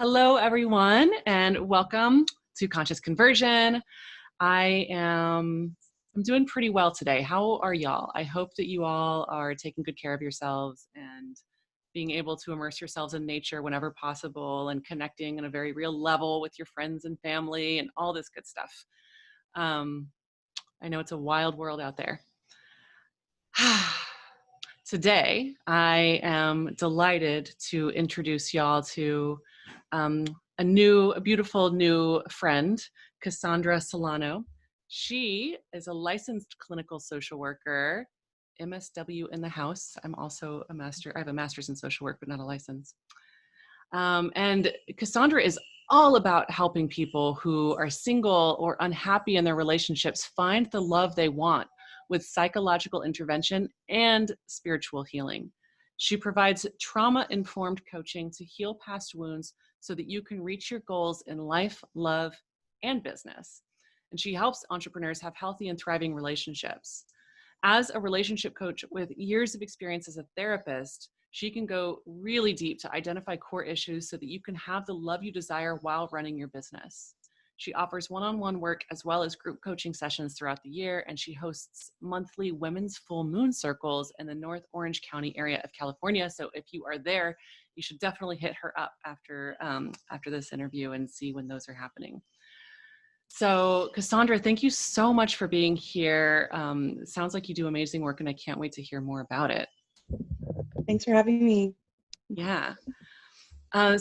Hello, everyone, and welcome to Conscious Conversion. I'm doing pretty well today. How are y'all? I hope that you all are taking good care of yourselves and being able to immerse yourselves in nature whenever possible and connecting on a very real level with your friends and family and all this good stuff. I know it's a wild world out there. Today, I am delighted to introduce y'all to a beautiful new friend, Cassandra Solano. She is a licensed clinical social worker, MSW in the house. I'm also a master. I have a master's in social work, but not a license. And Cassandra is all about helping people who are single or unhappy in their relationships find the love they want with psychological intervention and spiritual healing. She provides trauma-informed coaching to heal past wounds so that you can reach your goals in life, love, and business. And she helps entrepreneurs have healthy and thriving relationships. As a relationship coach with years of experience as a therapist, she can go really deep to identify core issues so that you can have the love you desire while running your business. She offers one-on-one work as well as group coaching sessions throughout the year, and she hosts monthly women's full moon circles in the North Orange County area of California. So if you are there, you should definitely hit her up after this interview and see when those are happening. So Cassandra, thank you so much for being here. It sounds like you do amazing work, and I can't wait to hear more about it. Thanks for having me. Yeah. I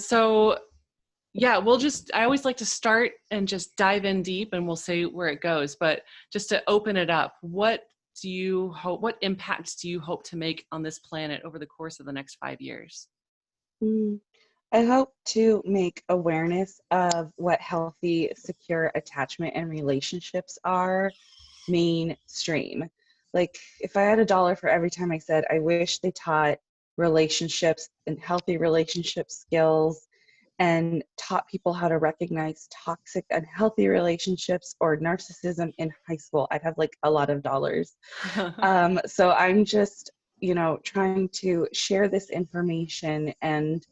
always like to start and just dive in deep and we'll say where it goes, but just to open it up, what impact do you hope to make on this planet over the course of the next 5 years? I hope to make awareness of what healthy, secure attachment and relationships are mainstream. Like if I had $1 for every time I said, I wish they taught relationships and healthy relationship skills and taught people how to recognize toxic, unhealthy relationships or narcissism in high school, I'd have like a lot of dollars. So I'm just, trying to share this information and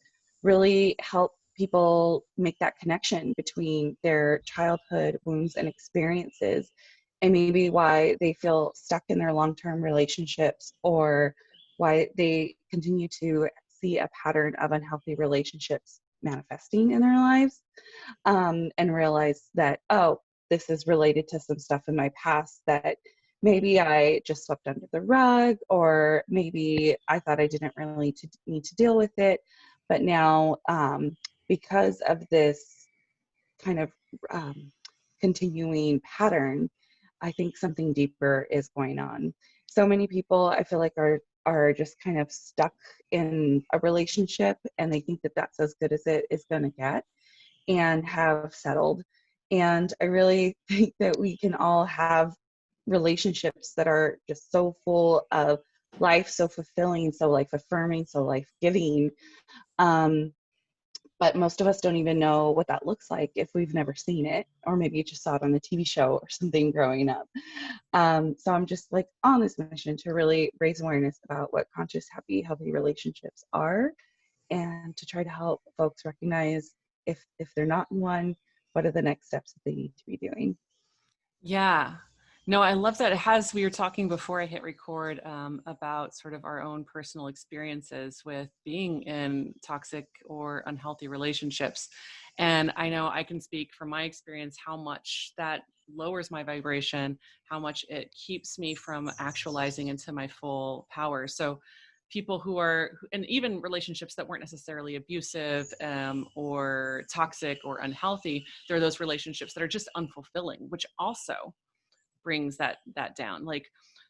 really help people make that connection between their childhood wounds and experiences and maybe why they feel stuck in their long-term relationships or why they continue to see a pattern of unhealthy relationships manifesting in their lives, and realize that, oh, this is related to some stuff in my past that maybe I just swept under the rug, or maybe I thought I didn't really need to deal with it. But now, because of this kind of continuing pattern, I think something deeper is going on. So many people, I feel like, are just kind of stuck in a relationship and they think that that's as good as it is going to get and have settled. And I really think that we can all have relationships that are just so full of life, so fulfilling, so life-affirming, so life-giving. But most of us don't even know what that looks like if we've never seen it, or maybe you just saw it on a TV show or something growing up. So I'm just like on this mission to really raise awareness about what conscious, happy, healthy relationships are, and to try to help folks recognize if they're not in one, what are the next steps that they need to be doing. Yeah. No, I love that. We were talking before I hit record about sort of our own personal experiences with being in toxic or unhealthy relationships. And I know I can speak from my experience how much that lowers my vibration, how much it keeps me from actualizing into my full power. So people and even relationships that weren't necessarily abusive or toxic or unhealthy, there are those relationships that are just unfulfilling, which also brings that down.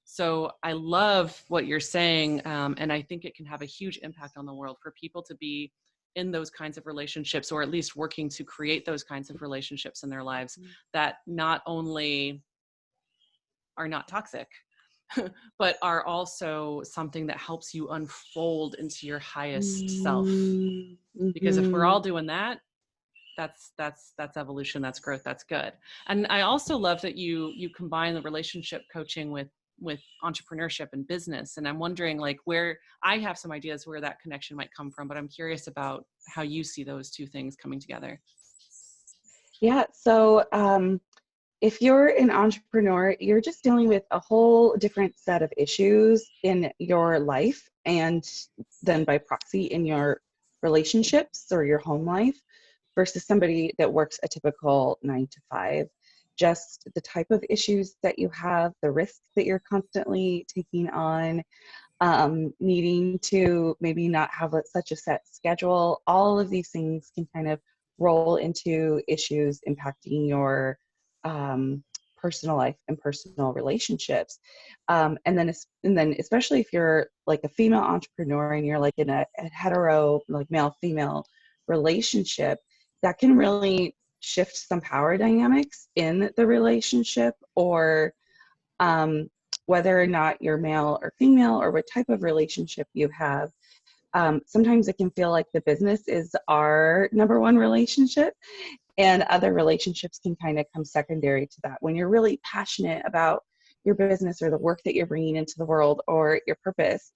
So I love what you're saying. And I think it can have a huge impact on the world for people to be in those kinds of relationships, or at least working to create those kinds of relationships in their lives that not only are not toxic, but are also something that helps you unfold into your highest self. Because if we're all doing that, that's evolution, that's growth, that's good. And I also love that you combine the relationship coaching with with entrepreneurship and business. And I'm wondering, like, where I have some ideas where that connection might come from, but I'm curious about how you see those two things coming together. Yeah. So if you're an entrepreneur, you're just dealing with a whole different set of issues in your life, and then by proxy in your relationships or your home life, versus somebody that works a typical 9 to 5. Just the type of issues that you have, the risks that you're constantly taking on, needing to maybe not have such a set schedule. All of these things can kind of roll into issues impacting your personal life and personal relationships. And then especially if you're like a female entrepreneur and you're like in a hetero, like male female relationship, that can really shift some power dynamics in the relationship, or whether or not you're male or female, or what type of relationship you have. Sometimes it can feel like the business is our number one relationship, and other relationships can kind of come secondary to that. When you're really passionate about your business or the work that you're bringing into the world or your purpose,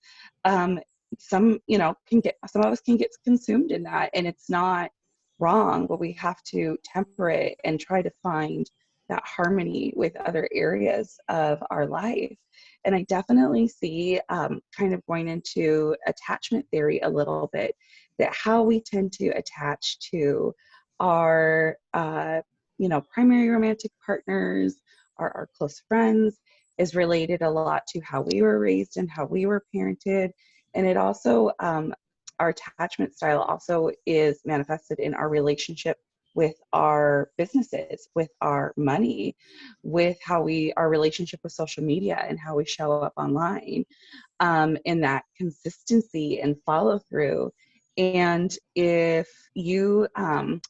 some of us can get consumed in that, and it's not wrong, but we have to temper it and try to find that harmony with other areas of our life. And I definitely see, kind of going into attachment theory a little bit, that how we tend to attach to our primary romantic partners, our close friends, is related a lot to how we were raised and how we were parented. And it also, our attachment style also is manifested in our relationship with our businesses, with our money, with our relationship with social media and how we show up online, in that consistency and follow through. And if you can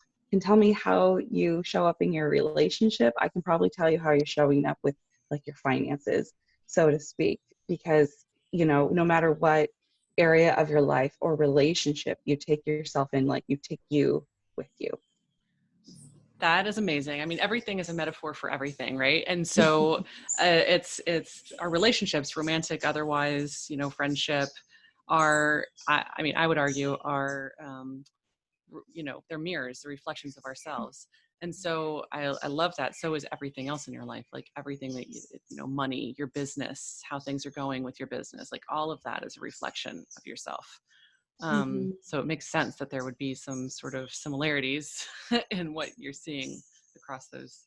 tell me how you show up in your relationship, I can probably tell you how you're showing up with like your finances, so to speak, because no matter what area of your life or relationship you take yourself in, like you take you with you. That is amazing. I mean, everything is a metaphor for everything, right? And so it's our relationships, romantic, otherwise, friendship, I would argue are, they're mirrors, the reflections of ourselves. And so I love that. So is everything else in your life, like everything that money, your business, how things are going with your business, like all of that is a reflection of yourself. So it makes sense that there would be some sort of similarities in what you're seeing across those.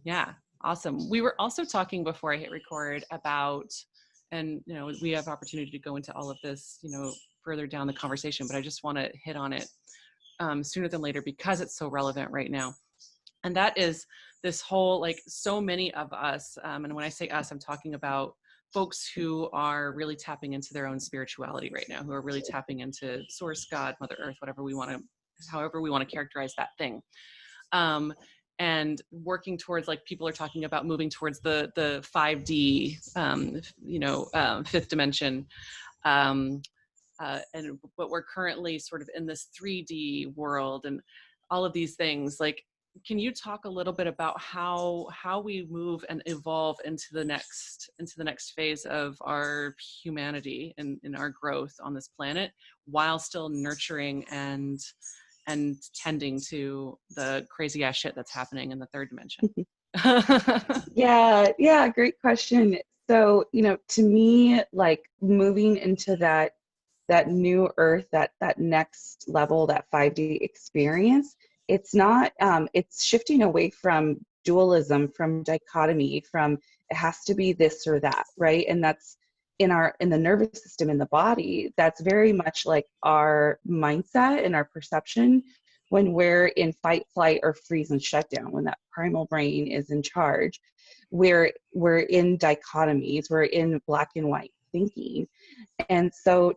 Yeah, awesome. We were also talking before I hit record about, and we have opportunity to go into all of this, further down the conversation, but I just want to hit on it sooner than later because it's so relevant right now. And that is this whole, like, so many of us, and when I say us, I'm talking about folks who are really tapping into their own spirituality right now, who are really tapping into source, God, Mother Earth, however we want to characterize that thing. And working towards, like, people are talking about moving towards the 5D, fifth dimension. But we're currently sort of in this 3D world and all of these things. Like, can you talk a little bit about how we move and evolve into the next phase of our humanity and in our growth on this planet, while still nurturing and tending to the crazy ass shit that's happening in the third dimension? Yeah, great question. So, to me, like, moving into that new earth, that next level, that 5D experience, it's not, it's shifting away from dualism, from dichotomy, from it has to be this or that, right? And that's in the nervous system, in the body, that's very much like our mindset and our perception when we're in fight, flight, or freeze and shutdown, when that primal brain is in charge. We're in dichotomies, we're in black and white thinking. And so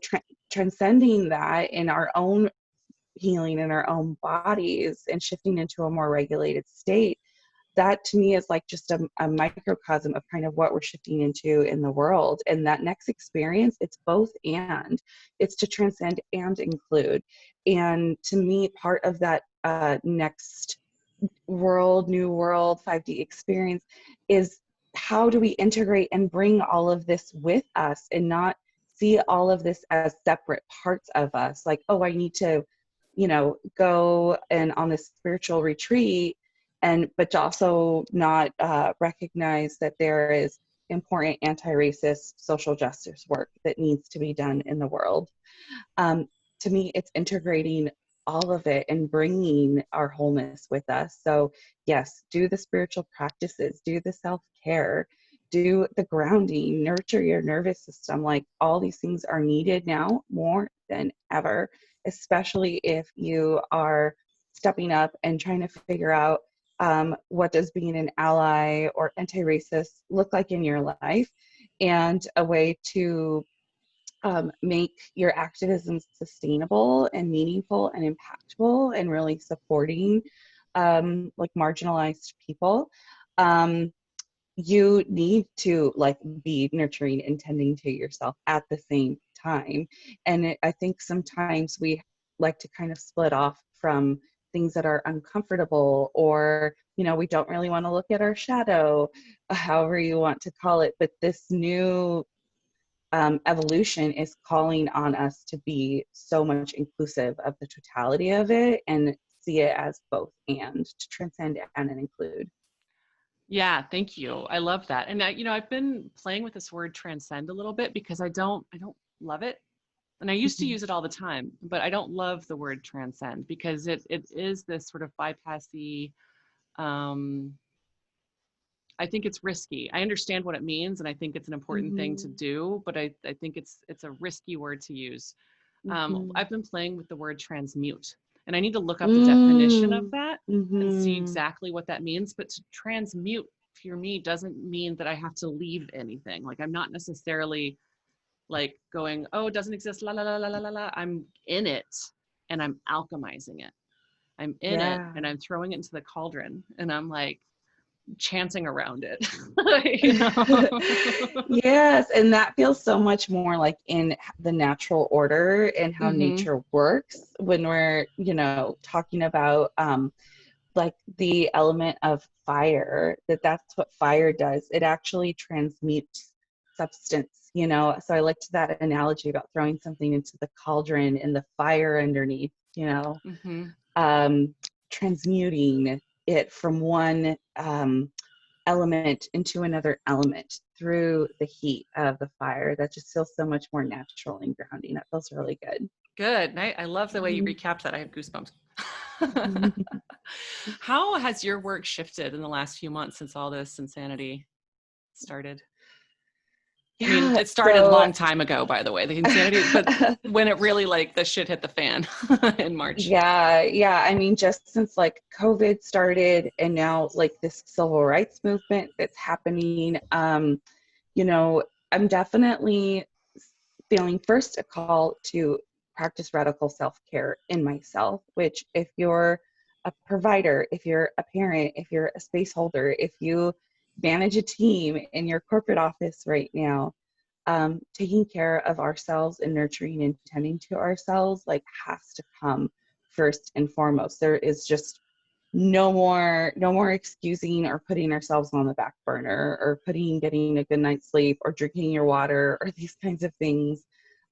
transcending that in our own healing in our own bodies and shifting into a more regulated state, that to me is like just a microcosm of kind of what we're shifting into in the world. And that next experience, it's both and. It's to transcend and include. And to me, part of that next world, new world, 5D experience is how do we integrate and bring all of this with us and not see all of this as separate parts of us? Like, oh, I need to, go and on this spiritual retreat, but to also not recognize that there is important anti-racist social justice work that needs to be done in the world. To me, it's integrating all of it and bringing our wholeness with us. So yes, do the spiritual practices, do the self-care, do the grounding, nurture your nervous system. Like, all these things are needed now more than ever, especially if you are stepping up and trying to figure out what does being an ally or anti-racist look like in your life, and a way to make your activism sustainable and meaningful and impactful and really supporting like marginalized people. You need to like be nurturing and tending to yourself at the same time. And I think sometimes we like to kind of split off from things that are uncomfortable, or we don't really want to look at our shadow, however you want to call it. But this new evolution is calling on us to be so much inclusive of the totality of it and see it as both and, to transcend and include. Yeah, thank you. I love that. And I've been playing with this word transcend a little bit because I don't love it. And I used to use it all the time, but I don't love the word transcend because it is this sort of bypassy. I think it's risky. I understand what it means, and I think it's an important thing to do, but I think it's a risky word to use. I've been playing with the word transmute, and I need to look up the definition of that and see exactly what that means. But to transmute for me doesn't mean that I have to leave anything. Like, I'm not necessarily like going, oh, it doesn't exist, la la la la la la la. I'm in it and I'm alchemizing it. I'm in it Yeah. and I'm throwing it into the cauldron, and I'm like chanting around it. Yes, and that feels so much more like in the natural order and how nature works when we're, talking about like the element of fire, that's what fire does. It actually transmutes substance, So I liked that analogy about throwing something into the cauldron and the fire underneath, transmuting it from one element into another element through the heat of the fire. That just feels so much more natural and grounding. That feels really good. Good. I love the way you recapped that. I have goosebumps. How has your work shifted in the last few months since all this insanity started? Yeah, I mean, it started a long time ago, by the way, the insanity, but when it really like the shit hit the fan in March. Yeah. I mean, just since like COVID started and now like this civil rights movement that's happening, I'm definitely feeling first a call to practice radical self-care in myself, which if you're a provider, if you're a parent, if you're a space holder, if you manage a team in your corporate office right now, taking care of ourselves and nurturing and tending to ourselves like has to come first and foremost. There is just no more excusing or putting ourselves on the back burner, or getting a good night's sleep or drinking your water or these kinds of things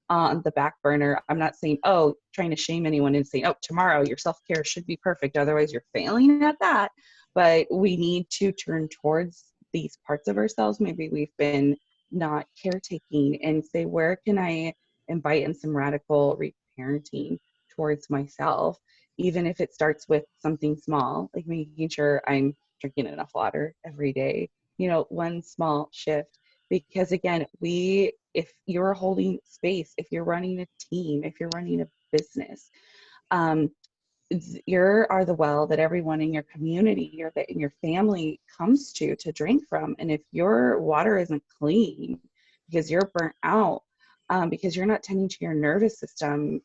on the back burner. I'm not saying, trying to shame anyone and saying, tomorrow your self-care should be perfect, otherwise you're failing at that. But we need to turn towards these parts of ourselves maybe we've been not caretaking, and say, where can I invite in some radical reparenting towards myself, even if it starts with something small, like making sure I'm drinking enough water every day, one small shift. Because again, if you're holding space, if you're running a team, if you're running a business, you are the well that everyone in your community or that in your family comes to drink from. And if your water isn't clean because you're burnt out, because you're not tending to your nervous system,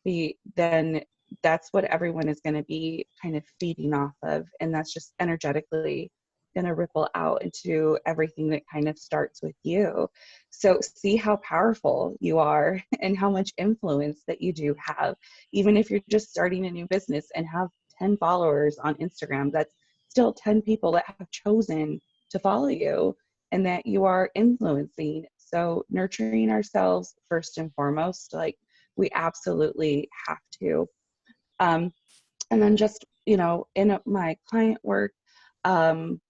then that's what everyone is going to be kind of feeding off of. And that's just energetically going to ripple out into everything that kind of starts with you. So see how powerful you are and how much influence that you do have. Even if you're just starting a new business and have 10 followers on Instagram, that's still 10 people that have chosen to follow you. and that you are influencing. So nurturing ourselves first and foremost, like we absolutely have to. And then just, in my client work, um,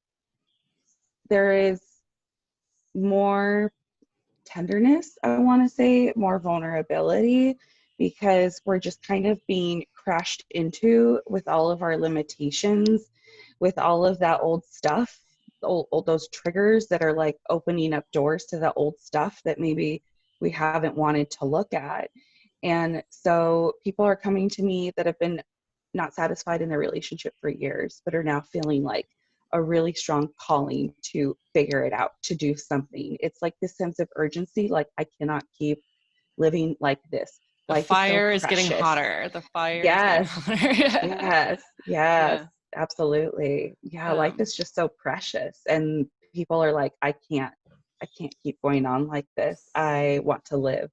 there is more tenderness, I want to say, more vulnerability, because we're just kind of being crashed into with all of our limitations, with all of that old stuff, all those triggers that are like opening up doors to the old stuff that maybe we haven't wanted to look at. And so people are coming to me that have been not satisfied in their relationship for years, but are now feeling like a really strong calling to figure it out, to do something. It's like this sense of urgency, like I cannot keep living like this. The Life is so fire is getting precious. hotter. The fire is getting Yes, hotter. Yeah. yes, Yeah. absolutely. Yeah, life Um, is just so precious. And people are like, I can't keep going on like this. I want to live,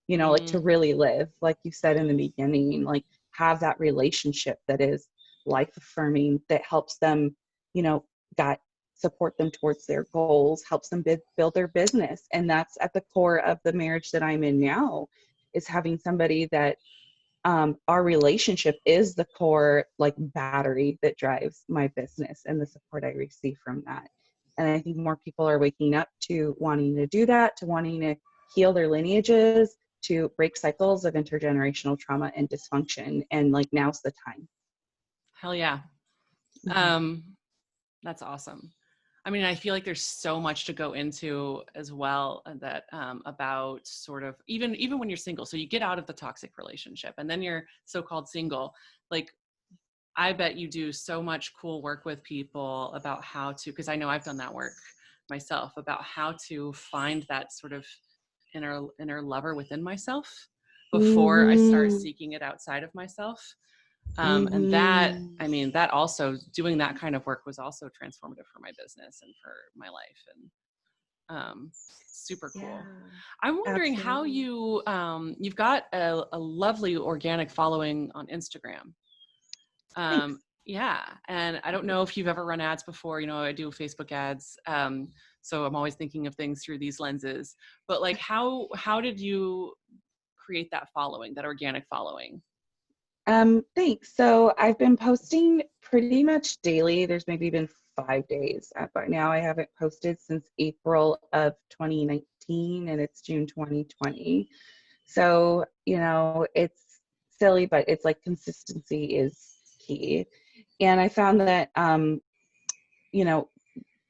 like to mm, really live, like you said in the beginning, like have that relationship that is life affirming, that helps them, you know, got support them towards their goals, helps them build their business. And that's at the core of the marriage that I'm in now, is having somebody that our relationship is the core like battery that drives my business and the support I receive from that. And I think more people are waking up to wanting to do that, to wanting to heal their lineages, to break cycles of intergenerational trauma and dysfunction. And like now's the time. hell yeah. Mhm. Um, that's awesome. I mean, I feel like there's so much to go into as well, that about sort of even when you're single. So you get out of the toxic relationship and then you're so-called single. Like, I bet you do so much cool work with people about how to, because I know I've done that work myself, about how to find that sort of inner lover within myself before I start Mhm. seeking it outside of myself. And that, Mhm. I mean, that also, doing that kind of work was also transformative for my business and for my life. And super Yeah, cool. I'm wondering how absolutely. you've got a lovely organic following on Instagram. Thanks. Yeah. And I don't know if you've ever run ads before. I do Facebook ads. So I'm always thinking of things through these lenses. But like, how did you create that following, that organic following? Thanks. So I've been posting pretty much daily. There's maybe been 5 days. By now, I haven't posted since April of 2019, and it's June 2020. So, it's silly, but it's like consistency is key. And I found that, you know,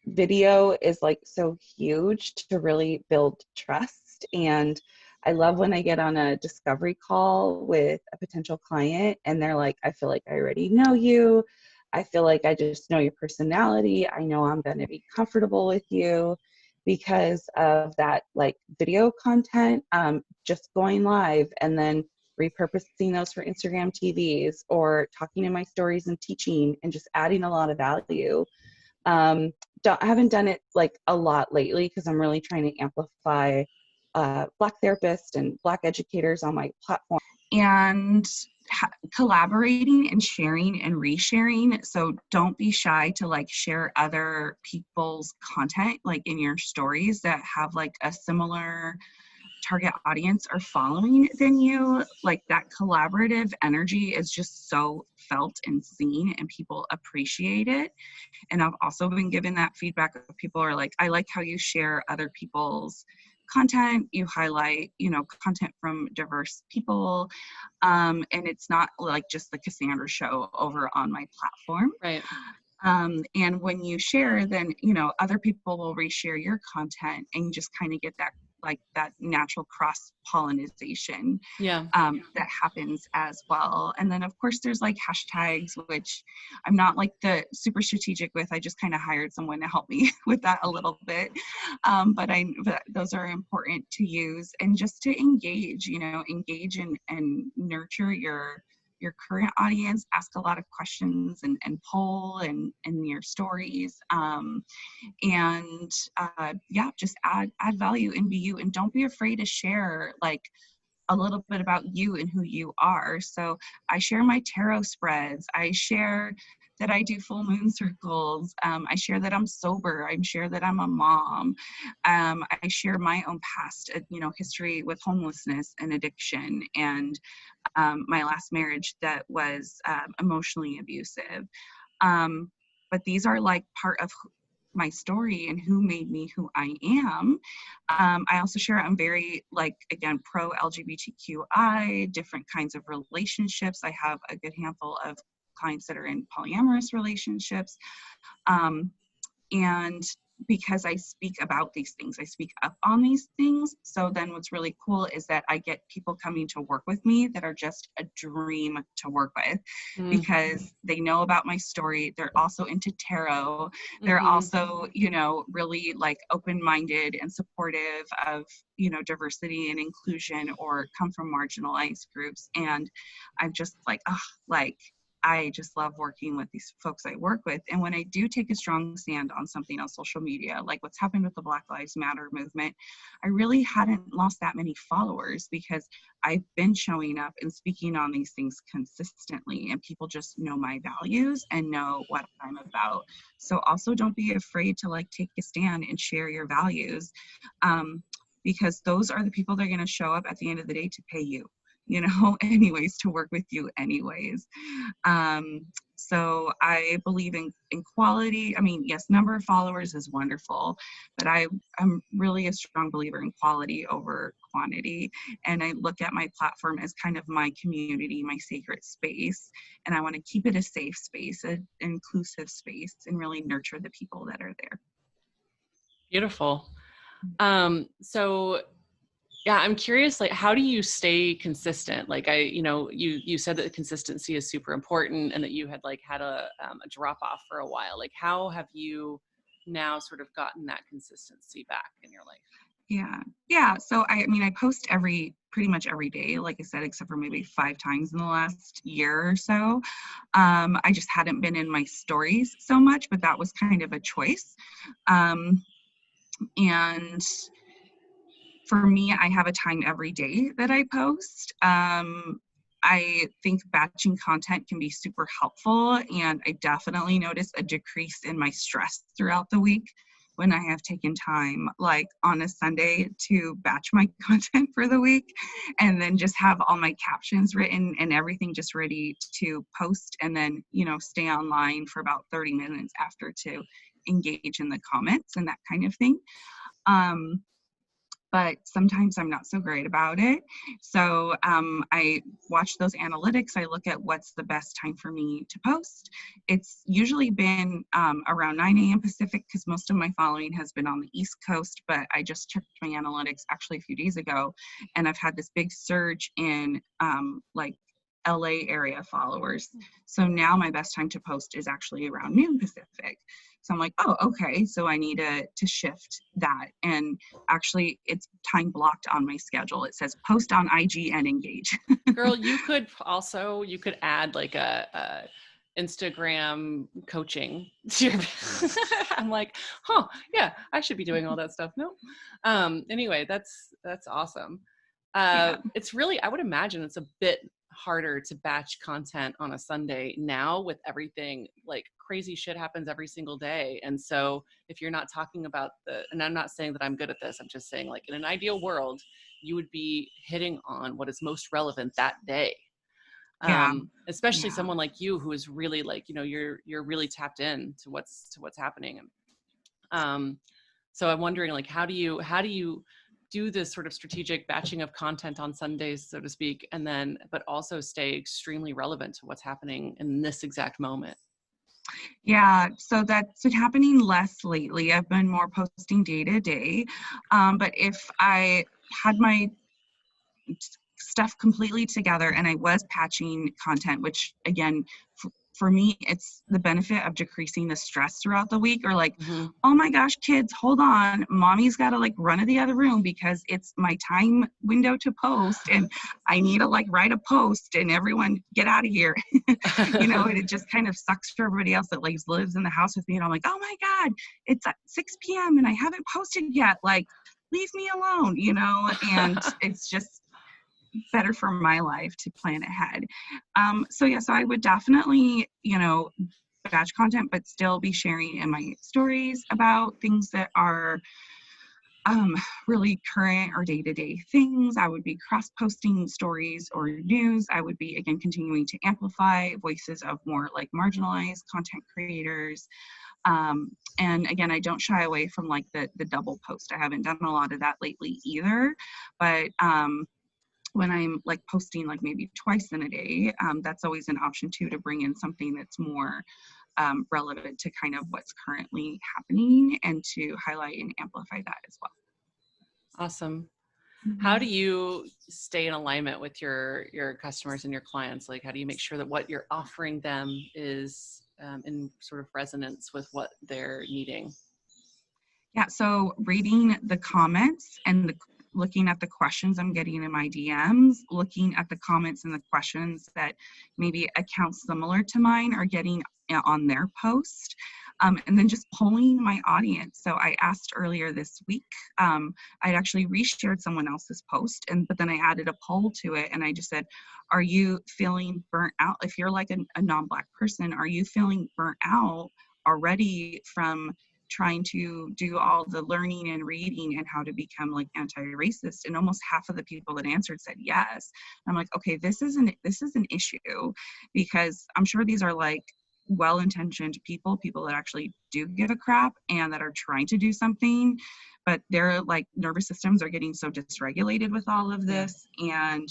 video is like so huge to really build trust. And I love when I get on a discovery call with a potential client and they're like, I feel like I already know you. I feel like I just know your personality. I know I'm going to be comfortable with you because of that like video content, just going live and then repurposing those for Instagram TVs or talking in my stories and teaching and just adding a lot of value. um, I haven't done it like a lot lately because I'm really trying to amplify Black therapists and Black educators on my platform, and collaborating and sharing and resharing. So don't be shy to like share other people's content like in your stories that have like a similar target audience or following than you. Like that collaborative energy is just so felt and seen, and people appreciate it. And I've also been given that feedback of people are like, I like how you share other people's content. You highlight, content from diverse people. And it's not like just the Cassandra show over on my platform. Right. And when you share, then, other people will reshare your content and you just kind of get that like that natural cross pollination Yeah. that happens as well. And then of course there's like hashtags, which I'm not like the super strategic with. I just kind of hired someone to help me with that a little bit. But those are important to use, and just to engage, engage and nurture your current audience, ask a lot of questions and poll and your stories. And yeah, just add value and be you, and don't be afraid to share like a little bit about you and who you are. So I share my tarot spreads. I share that I do full moon circles. I share that I'm sober. I share that I'm a mom. I share my own past, history with homelessness and addiction, and my last marriage that was emotionally abusive. But these are like part of my story and who made me who I am. I also share I'm very, again, pro LGBTQI, different kinds of relationships. I have a good handful of clients that are in polyamorous relationships. And because I speak about these things, I speak up on these things. So then what's really cool is that I get people coming to work with me that are just a dream to work with, because they know about my story. They're also into tarot. They're also, really like open-minded and supportive of, diversity and inclusion, or come from marginalized groups. And I'm just like, I just love working with these folks I work with. And when I do take a strong stand on something on social media, like what's happened with the Black Lives Matter movement, I really hadn't lost that many followers, because I've been showing up and speaking on these things consistently, and people just know my values and know what I'm about. So also don't be afraid to take a stand and share your values, because those are the people that are going to show up at the end of the day to pay you, anyways, to work with you anyways. So I believe in quality. I mean, yes, number of followers is wonderful, but I'm really a strong believer in quality over quantity. And I look at my platform as kind of my community, my sacred space. And I want to keep it a safe space, an inclusive space, and really nurture the people that are there. Beautiful. So yeah, I'm curious, how do you stay consistent? You said that consistency is super important, and that you had had a drop off for a while. How have you now sort of gotten that consistency back in your life? Yeah. So I post pretty much every day, like I said, except for maybe 5 times in the last year or so. I just hadn't been in my stories so much, but that was kind of a choice. And for me, I have a time every day that I post. I think batching content can be super helpful, and I definitely notice a decrease in my stress throughout the week when I have taken time, like on a Sunday, to batch my content for the week, and then just have all my captions written and everything just ready to post, and then, stay online for about 30 minutes after to engage in the comments and that kind of thing. But sometimes I'm not so great about it. So I watch those analytics. I look at what's the best time for me to post. It's usually been around 9 a.m. Pacific, because most of my following has been on the East Coast, but I just checked my analytics actually a few days ago, and I've had this big surge in LA area followers. So now my best time to post is actually around noon Pacific. So I'm like, oh, okay. So I need to shift that. And actually it's time blocked on my schedule. It says post on IG and engage. Girl, you could add a Instagram coaching to your I'm like, yeah, I should be doing all that stuff. No. Anyway, that's awesome. It's really, I would imagine it's a bit harder to batch content on a Sunday now, with everything, crazy shit happens every single day. And so if you're not talking about and I'm not saying that I'm good at this, I'm just saying, in an ideal world, you would be hitting on what is most relevant that day. Especially someone like you, who is really you're really tapped in to what's happening. So I'm wondering, how do you do this sort of strategic batching of content on Sundays, so to speak, but also stay extremely relevant to what's happening in this exact moment? Yeah, so that's been happening less lately. I've been more posting day to day. But if I had my stuff completely together and I was patching content, which again, for me, it's the benefit of decreasing the stress throughout the week, or oh my gosh, kids, hold on, mommy's got to run to the other room because it's my time window to post, and I need to write a post, and everyone get out of here. And it just kind of sucks for everybody else that lives in the house with me. And I'm like, oh my God, it's at 6 p.m. and I haven't posted yet. Leave me alone, and it's just better for my life to plan ahead. So I would definitely, batch content, but still be sharing in my stories about things that are really current or day-to-day things. I would be cross-posting stories or news. I would be, again, continuing to amplify voices of more like marginalized content creators. And again, I don't shy away from like the double post. I haven't done a lot of that lately either, but when I'm like posting like maybe twice in a day, that's always an option too, to bring in something that's more relevant to kind of what's currently happening and to highlight and amplify that as well. Awesome. How do you stay in alignment with your customers and your clients? Like, how do you make sure that what you're offering them is in sort of resonance with what they're needing? Yeah, so reading the comments and looking at the questions I'm getting in my DMs, looking at the comments and the questions that maybe accounts similar to mine are getting on their post, and then just polling my audience. So I asked earlier this week, I'd actually reshared someone else's post, but then I added a poll to it, and I just said, are you feeling burnt out? If you're like a non-Black person, are you feeling burnt out already from trying to do all the learning and reading and how to become like anti-racist? And almost half of the people that answered said yes. I'm like, okay, this is an issue, because I'm sure these are like well-intentioned people that actually do give a crap and that are trying to do something, but their like nervous systems are getting so dysregulated with all of this, and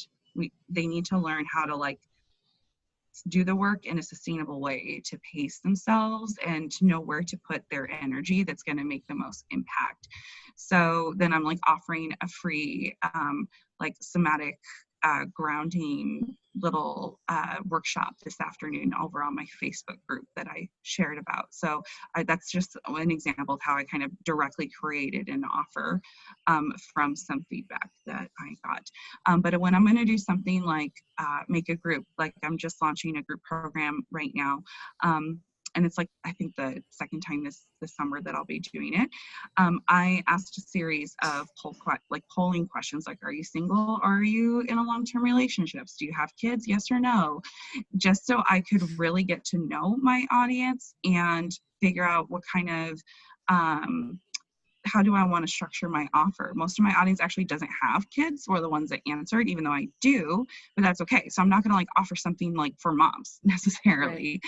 they need to learn how to like do the work in a sustainable way to pace themselves and to know where to put their energy that's going to make the most impact. So then I'm like offering a free like somatic grounding little workshop this afternoon over on my Facebook group that I shared about. So that's just an example of how I kind of directly created an offer from some feedback that I got. But when I'm going to do something like make a group, like I'm just launching a group program right now, and it's like, I think the second time this summer that I'll be doing it. I asked a series of polling questions, like, are you single? Or are you in a long-term relationships? Do you have kids? Yes or no? Just so I could really get to know my audience and figure out what kind of, how do I want to structure my offer? Most of my audience actually doesn't have kids, or the ones that answered, even though I do, but that's okay. So I'm not going to like offer something like for moms necessarily,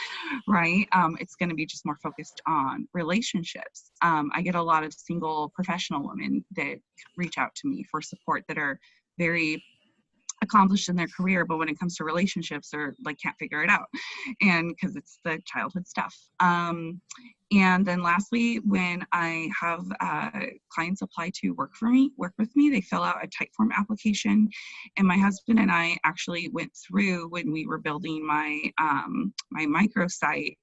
right? It's going to be just more focused on relationships. I get a lot of single professional women that reach out to me for support that are very accomplished in their career, but when it comes to relationships, they're like can't figure it out, and because it's the childhood stuff. And then lastly, when I have clients apply to work with me, they fill out a Typeform application, and my husband and I actually went through when we were building my my microsite,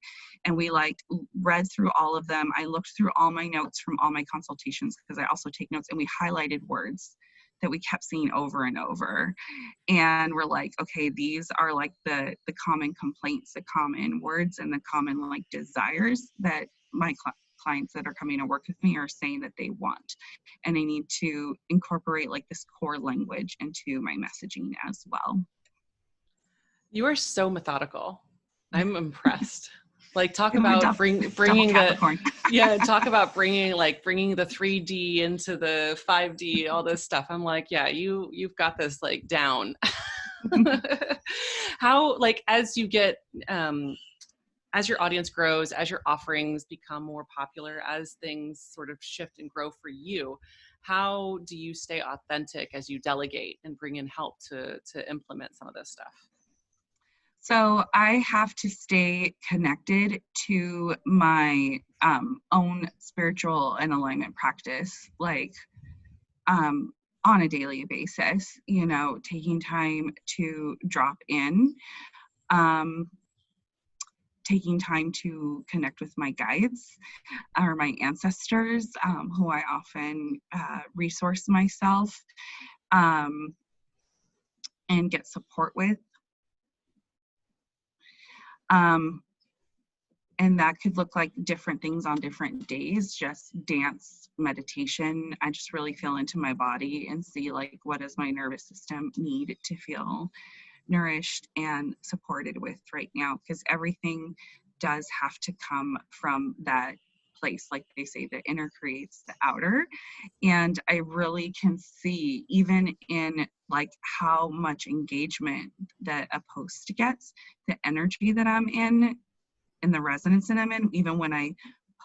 and we like read through all of them. I looked through all my notes from all my consultations, because I also take notes, and we highlighted words that we kept seeing over and over. And we're like, okay, these are like the common complaints, the common words, and the common like desires that my clients that are coming to work with me are saying that they want. And I need to incorporate like this core language into my messaging as well. You are so methodical. I'm impressed. Like talk I'm a about bringing Capricorn. talk about bringing the 3D into the 5D, all this stuff. I'm like, yeah, you've got this like down. How, like, as you get, as your audience grows, as your offerings become more popular, as things sort of shift and grow for you, how do you stay authentic as you delegate and bring in help to implement some of this stuff? So I have to stay connected to my own spiritual and alignment practice, like on a daily basis, you know, taking time to drop in, taking time to connect with my guides or my ancestors, who I often resource myself and get support with. And that could look like different things on different days, just dance, meditation. I just really feel into my body and see like, what does my nervous system need to feel nourished and supported with right now? Because everything does have to come from that place. Like they say, the inner creates the outer. And I really can see, even in like how much engagement that a post gets, the energy that I'm in and the resonance that I'm in, even when I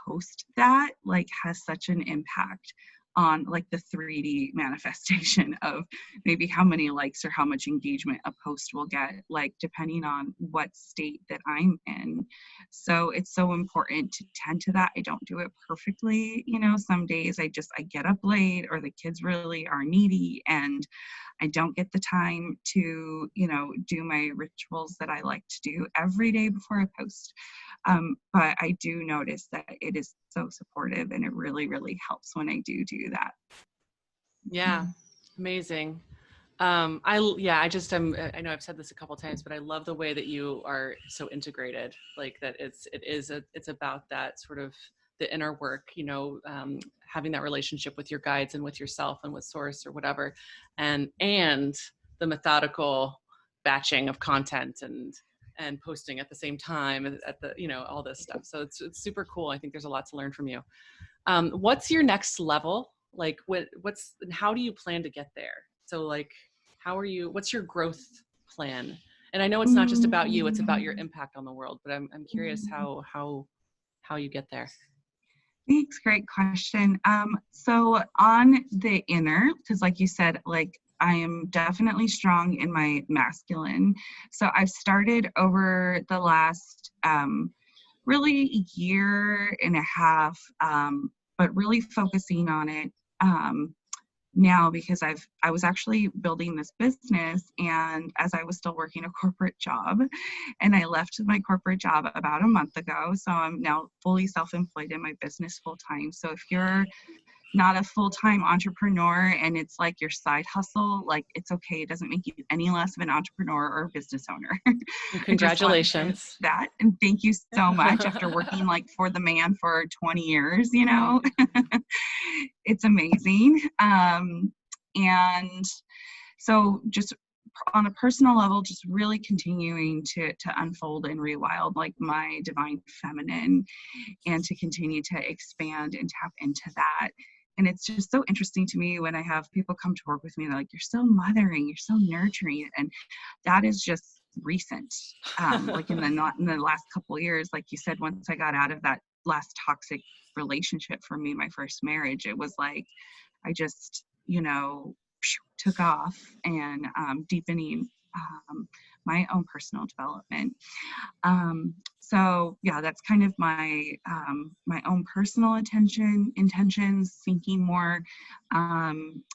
post that, like has such an impact on like the 3D manifestation of maybe how many likes or how much engagement a post will get, like depending on what state that I'm in. So it's so important to tend to that. I don't do it perfectly. You know, some days I get up late, or the kids really are needy and I don't get the time to, you know, do my rituals that I like to do every day before I post. But I do notice that it is so supportive, and it really, really helps when I do that. Yeah, amazing. I know I've said this a couple of times, but I love the way that you are so integrated, like that it's about that sort of the inner work, you know, having that relationship with your guides and with yourself and with source or whatever, and the methodical batching of content and posting at the same time at the, you know, all this stuff. So it's super cool. I think there's a lot to learn from you. What's your next level? Like how do you plan to get there? So like, what's your growth plan? And I know it's not just about you, it's about your impact on the world, but I'm curious how you get there. Thanks, great question. So on the inner, because like you said, like I am definitely strong in my masculine. So I've started over the last really year and a half, but really focusing on it now, because I was actually building this business, and as I was still working a corporate job, and I left my corporate job about a month ago. So I'm now fully self-employed in my business full time. So if you're not a full-time entrepreneur and it's like your side hustle, like it's okay. It doesn't make you any less of an entrepreneur or a business owner. Congratulations. That, and thank you so much. After working like for the man for 20 years, you know, it's amazing. And so just on a personal level, just really continuing to unfold and rewild like my divine feminine, and to continue to expand and tap into that. And it's just so interesting to me when I have people come to work with me, they're like, you're so mothering, you're so nurturing. And that is just recent. Like in the last couple of years, like you said, once I got out of that last toxic relationship for me, my first marriage, it was like, I just, you know, took off and deepening my own personal development. So yeah, that's kind of my my own personal intentions, sinking more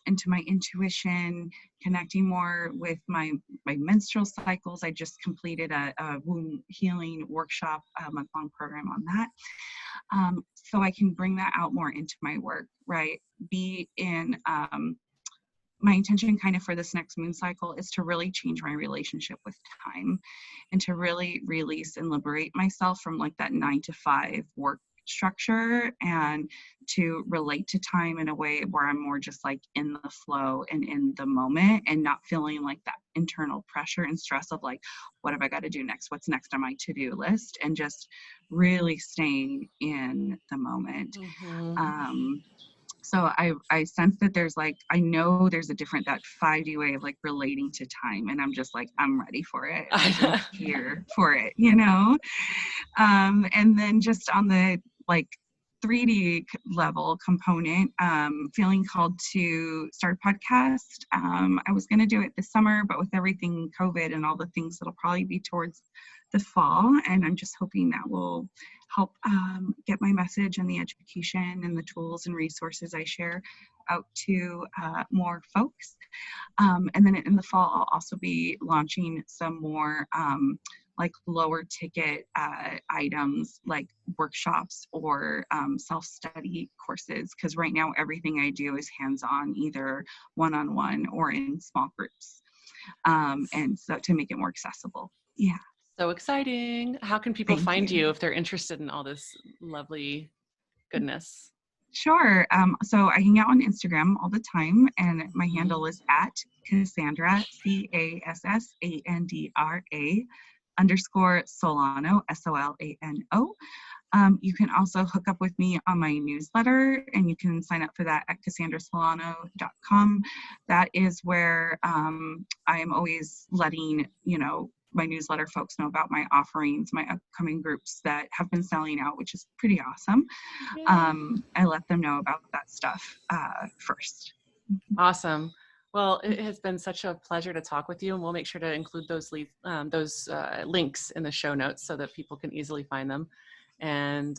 into my intuition, connecting more with my menstrual cycles. I just completed a womb healing workshop, a month-long program on that. So I can bring that out more into my work, right? Be in my intention kind of for this next moon cycle is to really change my relationship with time, and to really release and liberate myself from like that 9-to-5 work structure, and to relate to time in a way where I'm more just like in the flow and in the moment, and not feeling like that internal pressure and stress of like, what have I got to do next? What's next on my to-do list? And just really staying in the moment. So I sense that there's like, I know there's a different, that 5D way of like relating to time. And I'm just like, I'm ready for it. I'm here for it, you know? And then just on the like 3D level component, feeling called to start a podcast. I was going to do it this summer, but with everything COVID and all the things, it'll probably be towards the fall. And I'm just hoping that will help get my message and the education and the tools and resources I share out to more folks. And then in the fall, I'll also be launching some more like lower ticket items, like workshops or self-study courses. Because right now, everything I do is hands-on, either one-on-one or in small groups. And so to make it more accessible. Yeah. So exciting. How can people find you if they're interested in all this lovely goodness? Sure. So I hang out on Instagram all the time, and my handle is at Cassandra, Cassandra _Solano, SOLANO. You can also hook up with me on my newsletter, and you can sign up for that at cassandrasolano.com. That is where I am always letting, my newsletter folks know about my offerings, my upcoming groups that have been selling out, which is pretty awesome. I let them know about that stuff first. Awesome. Well, it has been such a pleasure to talk with you, and we'll make sure to include those links in the show notes so that people can easily find them. And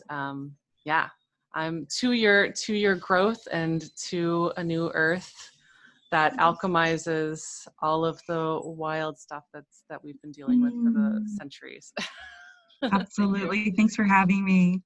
yeah, I'm to your growth and to a new earth that alchemizes all of the wild stuff that we've been dealing with for the centuries. Absolutely. Thanks for having me.